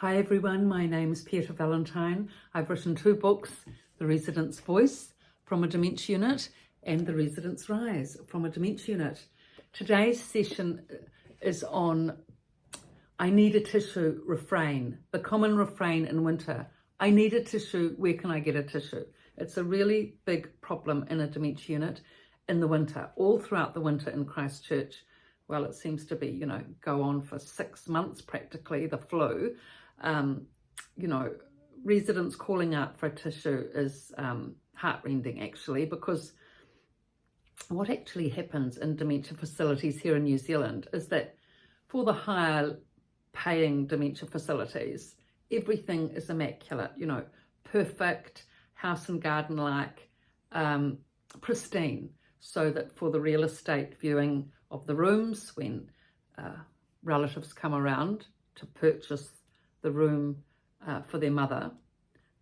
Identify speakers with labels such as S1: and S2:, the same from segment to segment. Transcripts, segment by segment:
S1: Hi everyone, my name is Pieta Valentine. I've written 2 books, The Resident's Voice from a Dementia Unit and The Resident's Rise from a Dementia Unit. Today's session is on I need a tissue refrain, the common refrain in winter. I need a tissue, where can I get a tissue? It's a really big problem in a dementia unit in the winter, all throughout the winter in Christchurch. Well, it seems to be, go on for 6 months practically, the flu. Residents calling out for a tissue is heartrending actually, because what actually happens in dementia facilities here in New Zealand is that for the higher paying dementia facilities, everything is immaculate, perfect, house and garden like, pristine, so that for the real estate viewing of the rooms, when relatives come around to purchase the room for their mother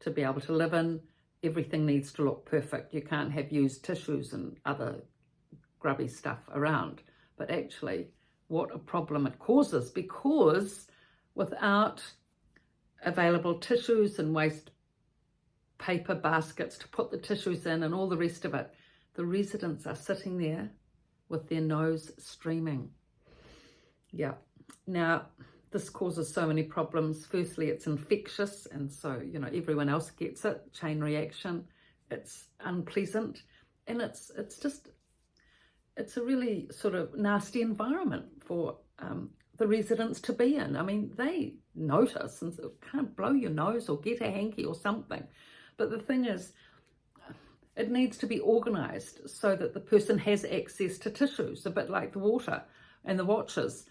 S1: to be able to live in, everything needs to look perfect. You can't have used tissues and other grubby stuff around. But actually, what a problem it causes, because without available tissues and waste paper baskets to put the tissues in and all the rest of it, the residents are sitting there with their nose streaming. Yeah. Now, this causes so many problems. Firstly, it's infectious, and so, everyone else gets it, chain reaction. It's unpleasant, and it's a really sort of nasty environment for the residents to be in. I mean, they notice and can't blow your nose or get a hanky or something. But the thing is, it needs to be organised so that the person has access to tissues, a bit like the water and the watches.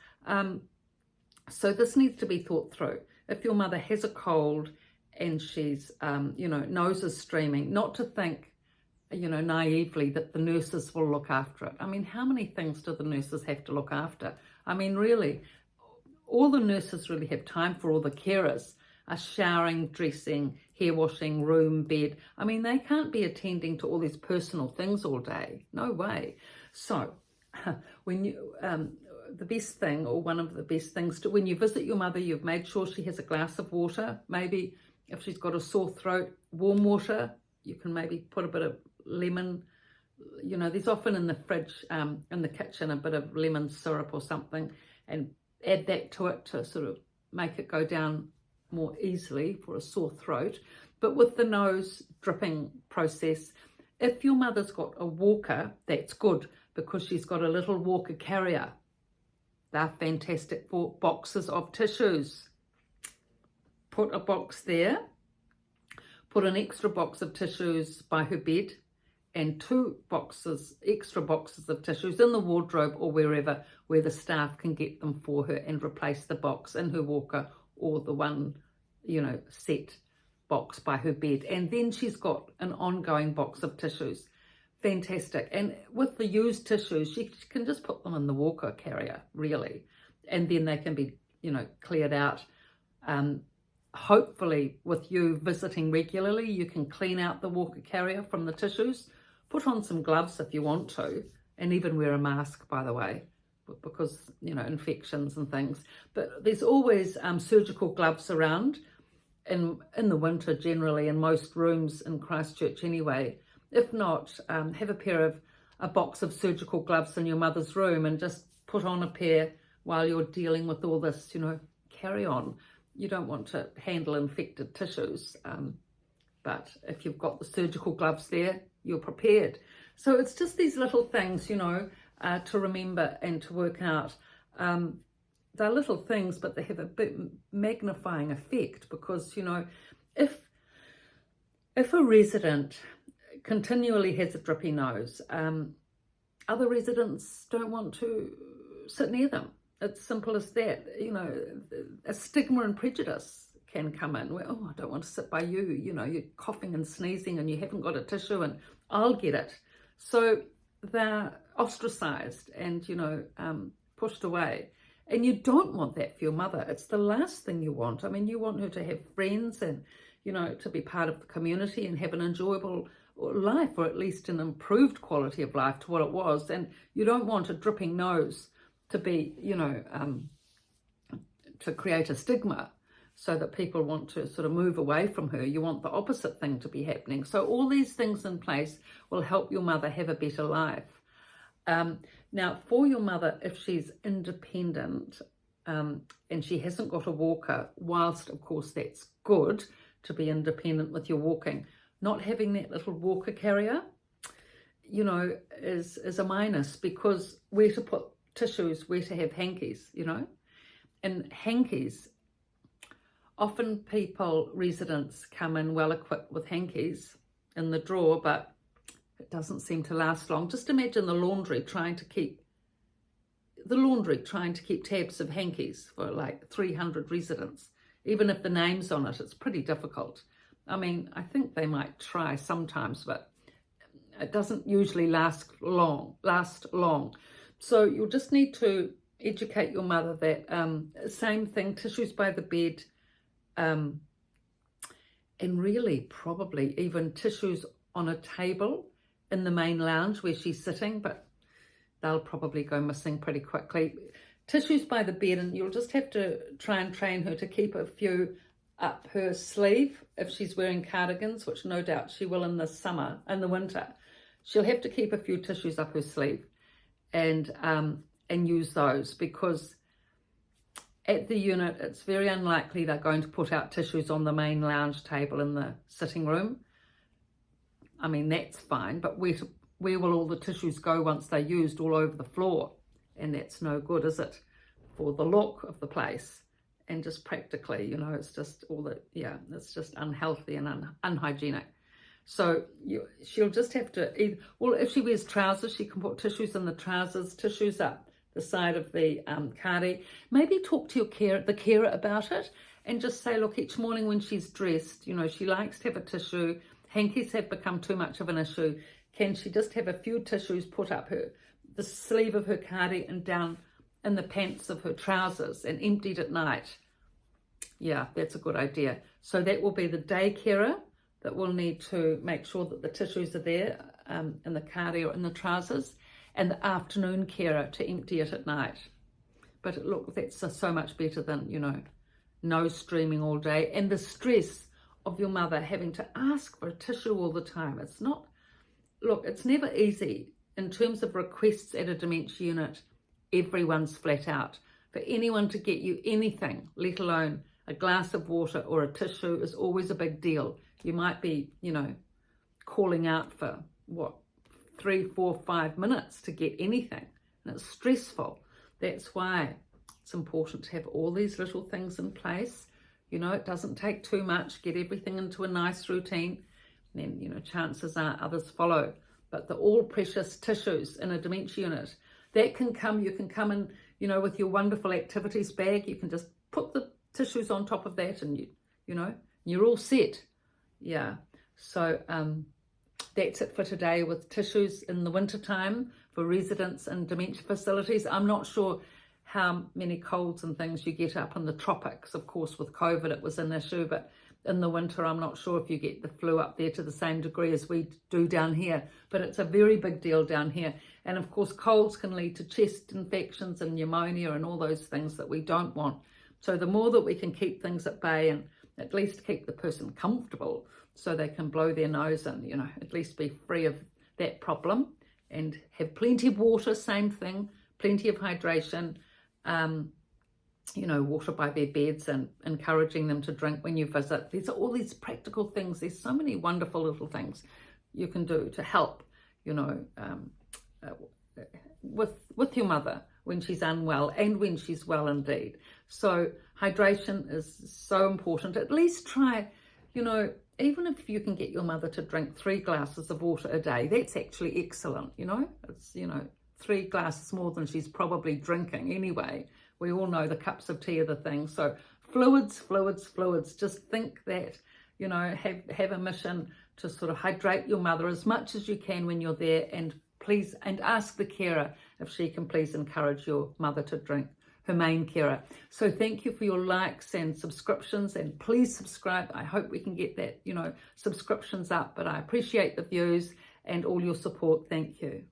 S1: So this needs to be thought through. If your mother has a cold and she's, nose is streaming, not to think, naively that the nurses will look after it. I mean, how many things do the nurses have to look after? I mean, really, all the nurses really have time for, all the carers are showering, dressing, hair washing, room, bed. I mean, they can't be attending to all these personal things all day. No way. So when you, the best thing, or one of the best things to, when you visit your mother, you've made sure she has a glass of water. Maybe if she's got a sore throat, warm water. You can maybe put a bit of lemon, there's often in the fridge, in the kitchen, a bit of lemon syrup or something, and add that to it to sort of make it go down more easily for a sore throat. But with the nose dripping process, if your mother's got a walker, that's good, because she's got a little walker carrier. They're fantastic for boxes of tissues. Put a box there, put an extra box of tissues by her bed, and 2 extra boxes of tissues in the wardrobe or wherever, where the staff can get them for her and replace the box in her walker or the one, set box by her bed. And then she's got an ongoing box of tissues. Fantastic. And with the used tissues, she can just put them in the walker carrier, really. And then they can be, cleared out. Hopefully, with you visiting regularly, you can clean out the walker carrier from the tissues. Put on some gloves if you want to, and even wear a mask, by the way, because, infections and things. But there's always surgical gloves around in the winter, generally, in most rooms in Christchurch anyway. If not, have a box of surgical gloves in your mother's room and just put on a pair while you're dealing with all this, carry on. You don't want to handle infected tissues, but if you've got the surgical gloves there, you're prepared. So it's just these little things, to remember and to work out. They're little things, but they have a big magnifying effect, because, if a resident continually has a drippy nose, other residents don't want to sit near them. It's simple as that. A stigma and prejudice can come in where, I don't want to sit by you, you're coughing and sneezing and you haven't got a tissue and I'll get it. So they're ostracized and, pushed away. And you don't want that for your mother. It's the last thing you want. I mean, you want her to have friends and, to be part of the community and have an enjoyable life, or at least an improved quality of life to what it was. And you don't want a dripping nose to be, to create a stigma. so that people want to sort of move away from her. You want the opposite thing to be happening. So all these things in place will help your mother have a better life. Now, for your mother, if she's independent and she hasn't got a walker, whilst of course that's good to be independent with your walking, not having that little walker carrier, you know, is a minus, because where to put tissues, where to have hankies, you know. And hankies, often residents come in well equipped with hankies in the drawer, but it doesn't seem to last long. Just imagine the laundry trying to keep tabs of hankies for like 300 residents. Even if the name's on it, it's pretty difficult. I mean, I think they might try sometimes, but it doesn't usually last long. So you'll just need to educate your mother that same thing, tissues by the bed, and really probably even tissues on a table in the main lounge where she's sitting, but they'll probably go missing pretty quickly. Tissues by the bed, and you'll just have to try and train her to keep a few up her sleeve if she's wearing cardigans, which no doubt she will in the winter. She'll have to keep a few tissues up her sleeve and use those, because at the unit it's very unlikely they're going to put out tissues on the main lounge table in the sitting room. I mean, that's fine, but where will all the tissues go once they're used all over the floor? And that's no good, is it, for the look of the place? And just practically, you know, it's just it's just unhealthy and unhygienic. So she'll just have to if she wears trousers, she can put tissues in the trousers, tissues up the side of the cardi. Maybe talk to the carer about it, and just say, look, each morning when she's dressed, you know, she likes to have a tissue. Hankies have become too much of an issue. Can she just have a few tissues put up the sleeve of her cardi and down in the pants of her trousers, and emptied at night? Yeah, that's a good idea. So that will be the day carer that will need to make sure that the tissues are there in the cardi or in the trousers, and the afternoon carer to empty it at night. But look, that's so much better than, you know, no streaming all day, and the stress of your mother having to ask for a tissue all the time. It's never easy. In terms of requests at a dementia unit, everyone's flat out. For anyone to get you anything, let alone a glass of water or a tissue, is always a big deal. You might be, you know, calling out for 3, 4, 5 minutes to get anything, and it's stressful. That's why it's important to have all these little things in place. You know, it doesn't take too much. Get everything into a nice routine, and then, you know, chances are others follow. But the all precious tissues in a dementia unit, you can come in, you know, with your wonderful activities bag. You can just put the tissues on top of that, and you're all set. Yeah. So that's it for today with tissues in the wintertime for residents in dementia facilities. I'm not sure how many colds and things you get up in the tropics. Of course, with COVID, it was an issue, but in the winter, I'm not sure if you get the flu up there to the same degree as we do down here, but it's a very big deal down here. And of course, colds can lead to chest infections and pneumonia and all those things that we don't want. So the more that we can keep things at bay and at least keep the person comfortable so they can blow their nose and, you know, at least be free of that problem, and have plenty of water, same thing, plenty of hydration, you know, water by their beds, and encouraging them to drink when you visit. These are all these practical things. There's so many wonderful little things you can do to help, you know, with your mother when she's unwell and when she's well indeed. So hydration is so important. At least try, you know, even if you can get your mother to drink 3 glasses of water a day, that's actually excellent, you know. It's, you know, 3 glasses more than she's probably drinking anyway. We all know the cups of tea are the thing. So fluids. Just think that, you know, have a mission to sort of hydrate your mother as much as you can when you're there, and please, and ask the carer if she can please encourage your mother to drink, her main carer. So thank you for your likes and subscriptions, and please subscribe. I hope we can get that, you know, subscriptions up, but I appreciate the views and all your support. Thank you.